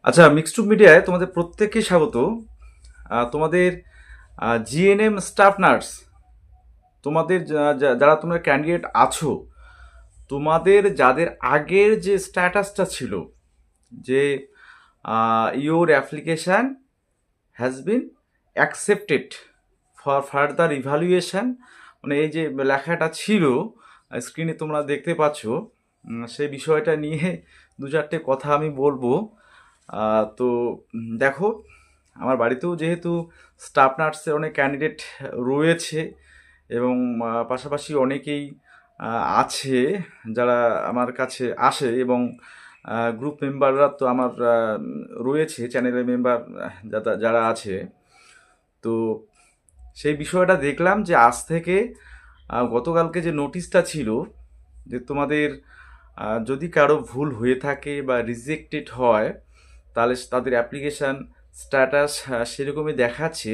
আচ্ছা, মিক্সড মিডিয়ায় তোমাদের প্রত্যেককে স্বাগত। তোমাদের জিএনএম স্টাফ নার্স, তোমাদের যারা তোমরা ক্যান্ডিডেট আছো, তোমাদের যাদের আগের যে স্ট্যাটাসটা ছিল যে your application has been accepted for further evaluation, মানে এই যে লেখাটা ছিল স্ক্রিনে তোমরা দেখতে পাচ্ছ, সেই বিষয়টা নিয়ে দু চারটে কথা আমি বলবো। তো দেখো, আমার বাড়িতেও যেহেতু স্টাফ নার্সের অনেক ক্যান্ডিডেট রয়েছে এবং পাশাপাশি অনেকেই আছে যারা আমার কাছে আসে, এবং গ্রুপ মেম্বাররা তো আমার রয়েছে, চ্যানেলের মেম্বার যারা আছে। তো সেই বিষয়টা দেখলাম যে আজ থেকে গতকালকে যে নোটিশটা ছিল যে তোমাদের যদি কারো ভুল হয়ে থাকে বা রিজেক্টেড হয়, তাহলে তাদের অ্যাপ্লিকেশান স্ট্যাটাস সেরকমই দেখাচ্ছে,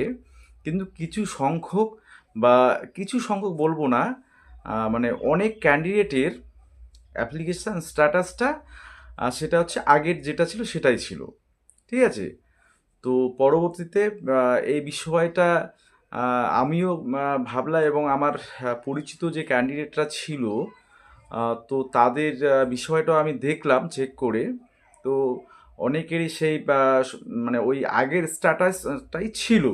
কিন্তু কিছু সংখ্যক বলবো না, মানে অনেক ক্যান্ডিডেটের অ্যাপ্লিকেশান স্ট্যাটাসটা সেটা হচ্ছে আগের যেটা ছিল সেটাই ছিল। ঠিক আছে? তো পরবর্তীতে এই বিষয়টা আমিও ভাবলাম, এবং আমার পরিচিত যে ক্যান্ডিডেটরা ছিল তো তাদের বিষয়টাও আমি দেখলাম চেক করে। তো অনেকেরই সেই মানে ওই আগের স্ট্যাটাসটাই ছিল।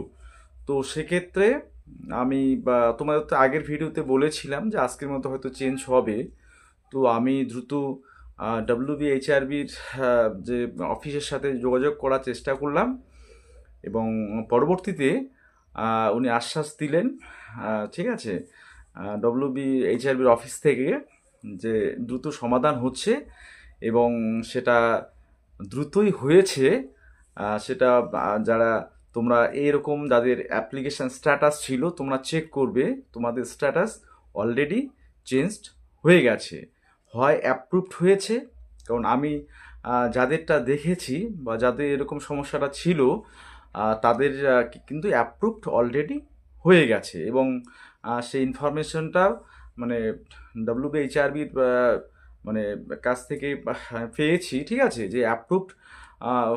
তো সেক্ষেত্রে আমি তোমাদের তো আগের ভিডিওতে বলেছিলাম যে আজকের মতো হয়তো চেঞ্জ হবে। তো আমি দ্রুত ডব্লিউবিএইচআরবির যে অফিসের সাথে যোগাযোগ করার চেষ্টা করলাম, এবং পরবর্তীতে উনি আশ্বাস দিলেন, ঠিক আছে, ডব্লিউবিএইচআরবির অফিস থেকে, যে দ্রুত সমাধান হচ্ছে এবং সেটা দ্রুতই হয়েছে। সেটা যারা তোমরা এরকম যাদের অ্যাপ্লিকেশান স্ট্যাটাস ছিল, তোমরা চেক করবে তোমাদের স্ট্যাটাস অলরেডি চেঞ্জড হয়ে গেছে, হয় অ্যাপ্রুভড হয়েছে। কারণ আমি যাদেরটা দেখেছি বা যাদের এরকম সমস্যাটা ছিল তাদের কিন্তু অ্যাপ্রুভড অলরেডি হয়ে গেছে, এবং সেই ইনফরমেশনটা মানে ডব্লিউবিএইচআরবির মানে কাছ থেকে পেয়েছি, ঠিক আছে, যে অ্যাপ্রুভড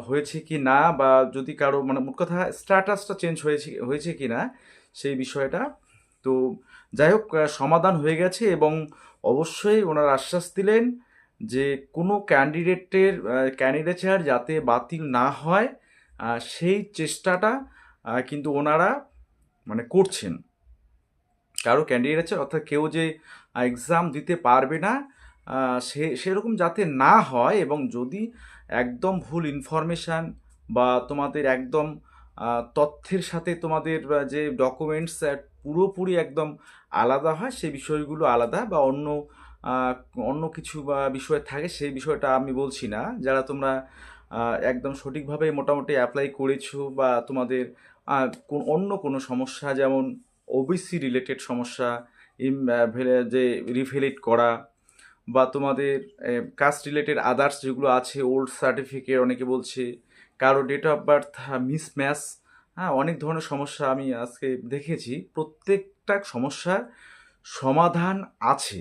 হয়েছে কি না, বা যদি কারো মানে মোট কথা স্ট্যাটাসটা চেঞ্জ হয়েছে কি না সেই বিষয়টা। তো যাই হোক, সমাধান হয়ে গেছে, এবং অবশ্যই ওনারা আশ্বাস দিলেন যে কোনো ক্যান্ডিডেচার যাতে বাতিল না হয় সেই চেষ্টাটা কিন্তু ওনারা মানে করছেন। কারো ক্যান্ডিডেট অর্থাৎ কেউ যে এক্সাম দিতে পারবে না সেরকম যাতে না হয়, এবং যদি একদম ভুল ইনফরমেশান বা তোমাদের একদম তথ্যের সাথে তোমাদের যে ডকুমেন্টস পুরোপুরি একদম আলাদা হয়, সেই বিষয়গুলো আলাদা, বা আহ, অন্য কিছু বা বিষয় থাকে, সেই বিষয়টা আমি বলছি না। যারা তোমরা একদম সঠিকভাবে মোটামুটি অ্যাপ্লাই করেছো, বা তোমাদের অন্য কোনো সমস্যা, যেমন ওবিসি রিলেটেড সমস্যা, যে রিভ্যালিড করা, বা তোমাদের কাস্ট রিলেটেড আদার্স যেগুলো আছে, ওল্ড সার্টিফিকেট অনেকে বলছে, কারো ডেট অফ বার্থ মিসম্যাচ, হ্যাঁ, অনেক ধরনের সমস্যা আমি আজকে দেখেছি। প্রত্যেকটা সমস্যার সমাধান আছে,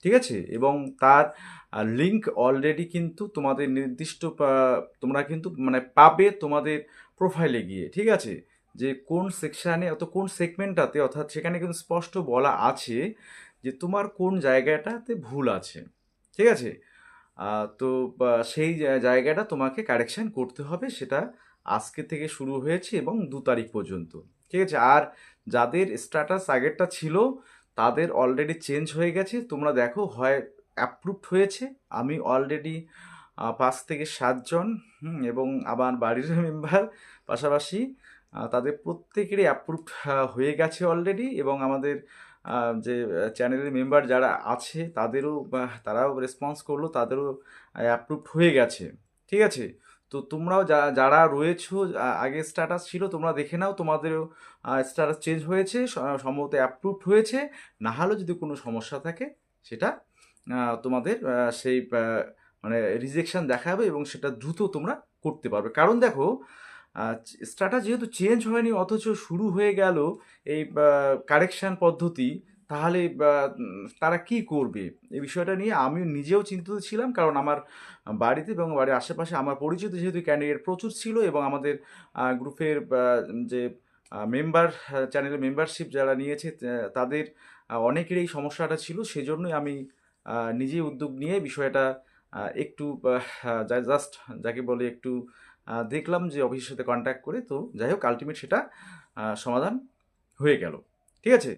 ঠিক আছে, এবং তার লিঙ্ক অলরেডি কিন্তু তোমাদের নির্দিষ্ট তোমরা কিন্তু মানে পাবে তোমাদের প্রোফাইলে গিয়ে, ঠিক আছে, যে কোন সেকশানে অত কোন সেগমেন্টটাতে, অর্থাৎ সেখানে কিন্তু স্পষ্ট বলা আছে যে তোমার কোন জায়গাটাতে ভুল আছে, ঠিক আছে। তো সেই জায়গাটা তোমাকে কারেকশান করতে হবে, সেটা আজকে থেকে শুরু হয়েছে এবং 2 তারিখ পর্যন্ত, ঠিক আছে। আর যাদের স্ট্যাটাস আগেরটা ছিল তাদের অলরেডি চেঞ্জ হয়ে গেছে, তোমরা দেখো, হয় অ্যাপ্রুভড হয়েছে। আমি অলরেডি 5 থেকে 7 জন, এবং আমার বাড়ির মেম্বার পাশাপাশি তাদের প্রত্যেকেরই অ্যাপ্রুভড হয়ে গেছে অলরেডি, এবং আমাদের যে চ্যানেলের মেম্বার যারা আছে তাদেরও তারাও রেসপন্স করলো, তাদেরও অ্যাপ্রুভড হয়ে গেছে, ঠিক আছে। তো তোমরাও যারা রয়েছো, আগে স্ট্যাটাস ছিল, তোমরা দেখে নাও, তোমাদেরও স্ট্যাটাস চেঞ্জ হয়েছে, সম্ভবত অ্যাপ্রুভড হয়েছে। না হলেও যদি কোনো সমস্যা থাকে সেটা তোমাদের সেই মানে রিজেকশন দেখাবে, এবং সেটা দ্রুত তোমরা করতে পারবে। কারণ দেখো, স্ট্যাটাস যেহেতু চেঞ্জ হয়নি অথচ শুরু হয়ে গেল এই কারেকশান পদ্ধতি, তাহলে তারা কি করবে? এই বিষয়টা নিয়ে আমিও নিজেও চিন্তিত ছিলাম। কারণ আমার বাড়িতে এবং বাড়ির আশেপাশে আমার পরিচিত যেহেতু ক্যান্ডিডেট প্রচুর ছিল এবং আমাদের গ্রুপের যে মেম্বার, চ্যানেলের মেম্বারশিপ যারা নিয়েছে তাদের অনেকেরই এই সমস্যাটা ছিল। সেজন্যই আমি নিজেই উদ্যোগ নিয়ে বিষয়টা একটু জাস্ট যাকে বলে একটু দেখলাম যে অফিসের সাথে কন্ট্যাক্ট করে, তো যাই হোক আল্টিমেট সেটা সমাধান হয়ে গেল। ঠিক আছে?